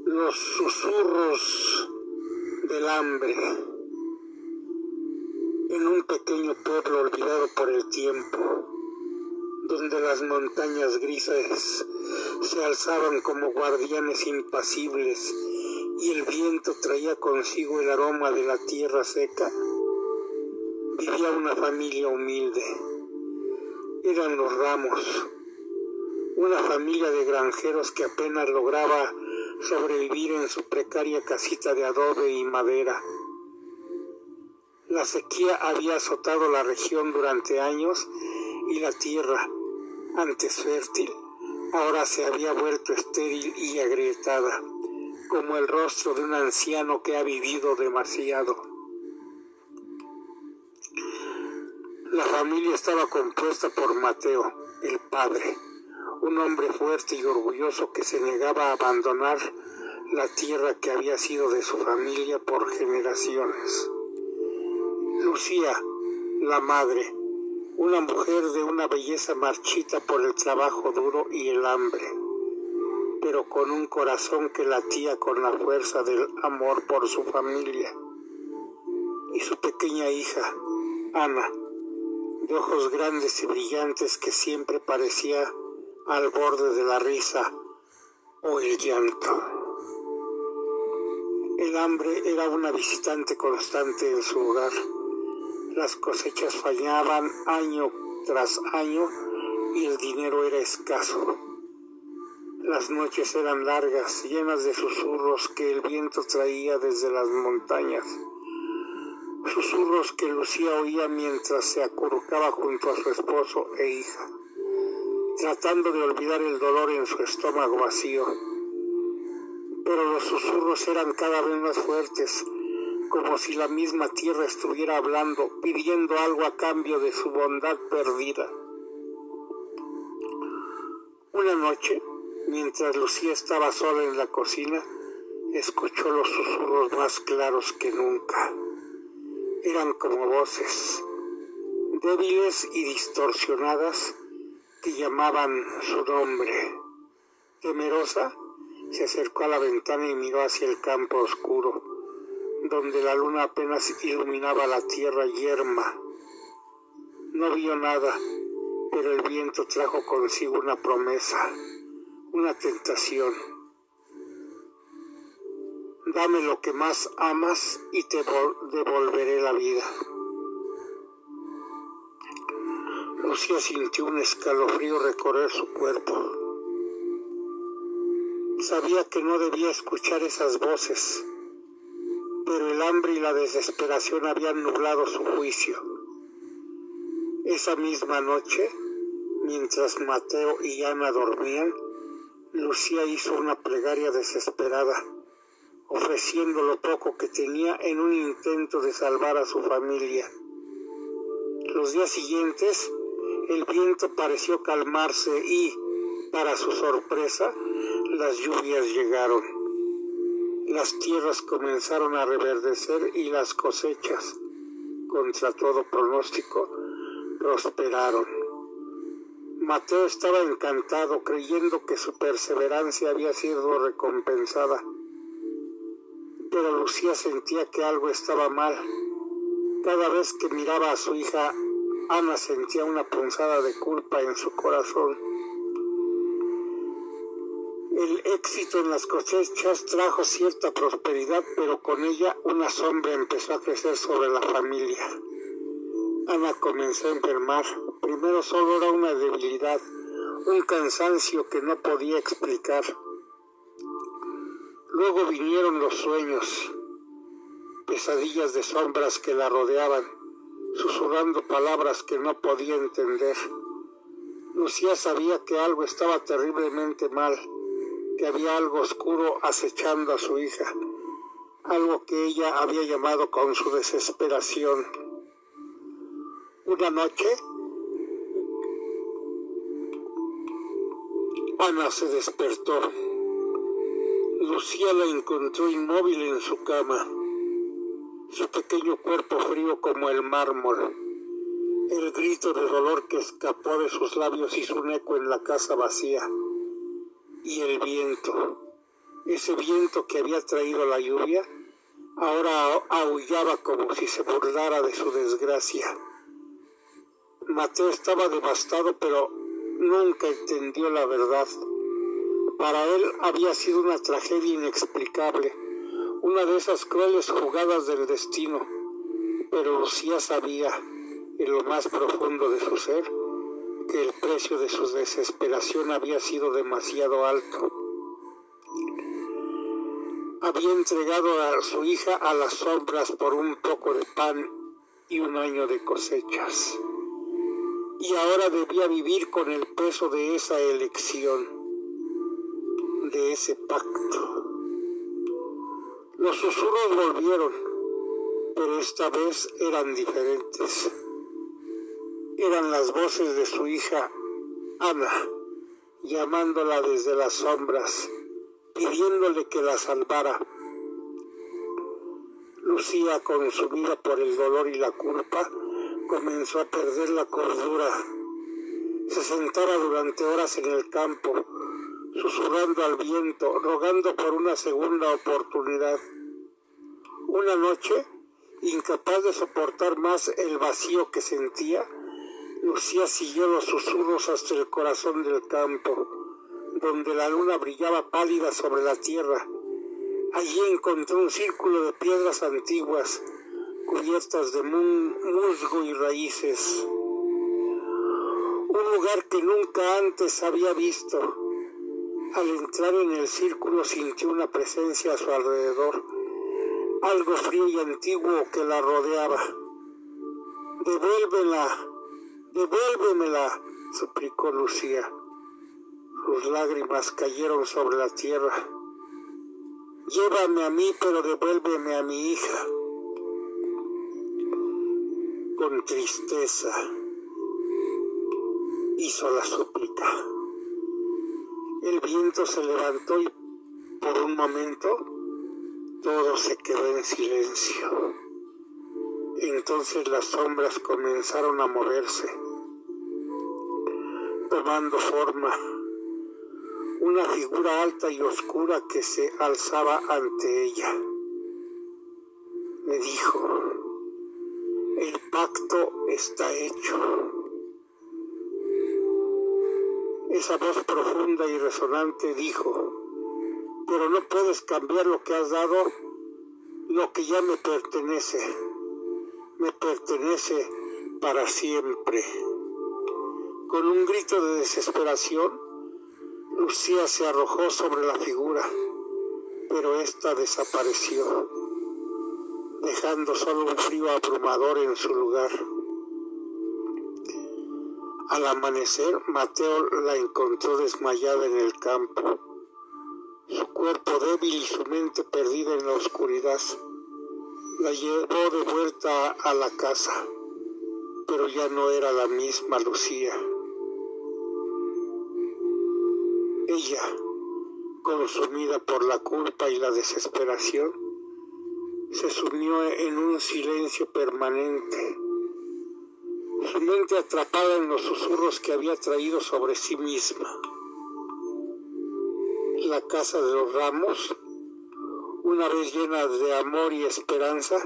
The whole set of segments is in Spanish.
Los susurros del hambre en un pequeño pueblo olvidado por el tiempo, donde las montañas grises se alzaban como guardianes impasibles y el viento traía consigo el aroma de la tierra seca, vivía una familia humilde. Eran los Ramos, una familia de granjeros que apenas lograba sobrevivir en su precaria casita de adobe y madera. La sequía había azotado la región durante años y la tierra, antes fértil, ahora se había vuelto estéril y agrietada, como el rostro de un anciano que ha vivido demasiado. La familia estaba compuesta por Mateo, el padre, un hombre fuerte y orgulloso que se negaba a abandonar la tierra que había sido de su familia por generaciones. Lucía, la madre, una mujer de una belleza marchita por el trabajo duro y el hambre, pero con un corazón que latía con la fuerza del amor por su familia. Y su pequeña hija, Ana, de ojos grandes y brillantes que siempre parecía al borde de la risa o el llanto. El hambre era una visitante constante en su hogar. Las cosechas fallaban año tras año y el dinero era escaso. Las noches eran largas, llenas de susurros que el viento traía desde las montañas. Susurros que Lucía oía mientras se acurrucaba junto a su esposo e hija, tratando de olvidar el dolor en su estómago vacío. Pero los susurros eran cada vez más fuertes, como si la misma tierra estuviera hablando, pidiendo algo a cambio de su bondad perdida. Una noche, mientras Lucía estaba sola en la cocina, escuchó los susurros más claros que nunca. Eran como voces, débiles y distorsionadas, que llamaban su nombre. Temerosa, se acercó a la ventana y miró hacia el campo oscuro, donde la luna apenas iluminaba la tierra yerma. No vio nada, pero el viento trajo consigo una promesa, una tentación. Dame lo que más amas y te devolveré la vida. Lucía sintió un escalofrío recorrer su cuerpo. Sabía que no debía escuchar esas voces, pero el hambre y la desesperación habían nublado su juicio. Esa misma noche, mientras Mateo y Ana dormían, Lucía hizo una plegaria desesperada, ofreciendo lo poco que tenía en un intento de salvar a su familia. Los días siguientes, el viento pareció calmarse y, para su sorpresa, las lluvias llegaron. Las tierras comenzaron a reverdecer y las cosechas, contra todo pronóstico, prosperaron. Mateo estaba encantado, creyendo que su perseverancia había sido recompensada. Pero Lucía sentía que algo estaba mal. Cada vez que miraba a su hija, Ana sentía una punzada de culpa en su corazón. El éxito en las cosechas trajo cierta prosperidad, pero con ella una sombra empezó a crecer sobre la familia. Ana comenzó a enfermar. Primero solo era una debilidad, un cansancio que no podía explicar. Luego vinieron los sueños, pesadillas de sombras que la rodeaban, susurrando palabras que no podía entender. Lucía sabía que algo estaba terriblemente mal, que había algo oscuro acechando a su hija, algo que ella había llamado con su desesperación. Una noche, Ana se despertó. Lucía la encontró inmóvil en su cama, su pequeño cuerpo frío como el mármol. El grito de dolor que escapó de sus labios hizo un eco en la casa vacía. Y el viento, Ese viento que había traído la lluvia ahora aullaba como si se burlara de su desgracia. Mateo estaba devastado, pero nunca entendió la verdad. Para él había sido una tragedia inexplicable, una de esas crueles jugadas del destino, pero Lucía sabía, en lo más profundo de su ser, que el precio de su desesperación había sido demasiado alto. Había entregado a su hija a las sombras por un poco de pan y un año de cosechas. Y ahora debía vivir con el peso de esa elección, de ese pacto. Los susurros volvieron, pero esta vez eran diferentes. Eran las voces de su hija Ana, llamándola desde las sombras, pidiéndole que la salvara. Lucía, consumida por el dolor y la culpa, comenzó a perder la cordura. Se sentaba durante horas en el campo, susurrando al viento, rogando por una segunda oportunidad. Una noche, incapaz de soportar más el vacío que sentía, Lucía siguió los susurros hasta el corazón del campo, donde la luna brillaba pálida sobre la tierra. Allí encontró un círculo de piedras antiguas, cubiertas de musgo y raíces. Un lugar que nunca antes había visto. Al entrar en el círculo sintió una presencia a su alrededor, algo frío y antiguo que la rodeaba. Devuélvemela, suplicó Lucía. Sus lágrimas cayeron sobre la tierra. Llévame a mí, pero devuélveme a mi hija. Con tristeza hizo la súplica. El viento se levantó y por un momento todo se quedó en silencio. Entonces las sombras comenzaron a moverse, tomando forma. Una figura alta y oscura que se alzaba ante ella. Le dijo: el pacto está hecho. Esa voz profunda y resonante dijo: pero no puedes cambiar lo que has dado, lo que ya me pertenece para siempre. Con un grito de desesperación, Lucía se arrojó sobre la figura, pero ésta desapareció, dejando solo un frío abrumador en su lugar. Al amanecer, Mateo la encontró desmayada en el campo, su cuerpo débil y su mente perdida en la oscuridad. La llevó de vuelta a la casa, pero ya no era la misma Lucía. Ella, consumida por la culpa y la desesperación, se sumió en un silencio permanente, su mente atrapada en los susurros que había traído sobre sí misma. La casa de los Ramos, una vez llena de amor y esperanza,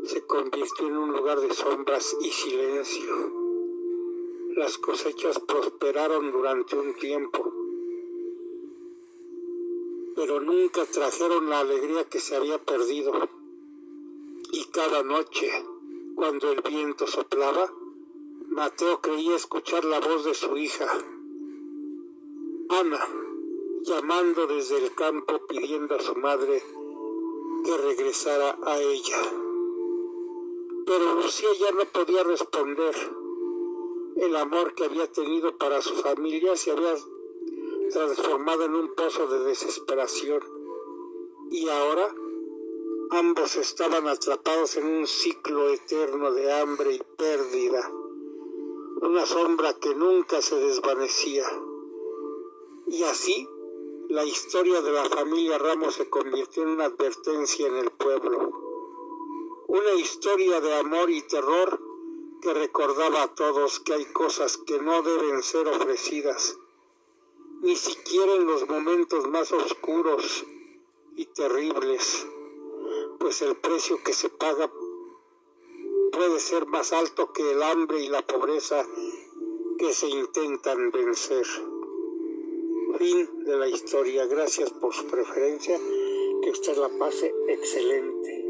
se convirtió en un lugar de sombras y silencio. Las cosechas prosperaron durante un tiempo, pero nunca trajeron la alegría que se había perdido. Y cada noche, cuando el viento soplaba, Mateo creía escuchar la voz de su hija, Ana, llamando desde el campo pidiendo a su madre que regresara a ella. Pero Lucía ya no podía responder. El amor que había tenido para su familia se había transformado en un pozo de desesperación, y ahora ambos estaban atrapados en un ciclo eterno de hambre y pérdida, una sombra que nunca se desvanecía. Y así, la historia de la familia Ramos se convirtió en una advertencia en el pueblo, una historia de amor y terror que recordaba a todos que hay cosas que no deben ser ofrecidas, ni siquiera en los momentos más oscuros y terribles, pues el precio que se paga puede ser más alto que el hambre y la pobreza que se intentan vencer. Fin de la historia. Gracias por su preferencia. Que usted la pase excelente.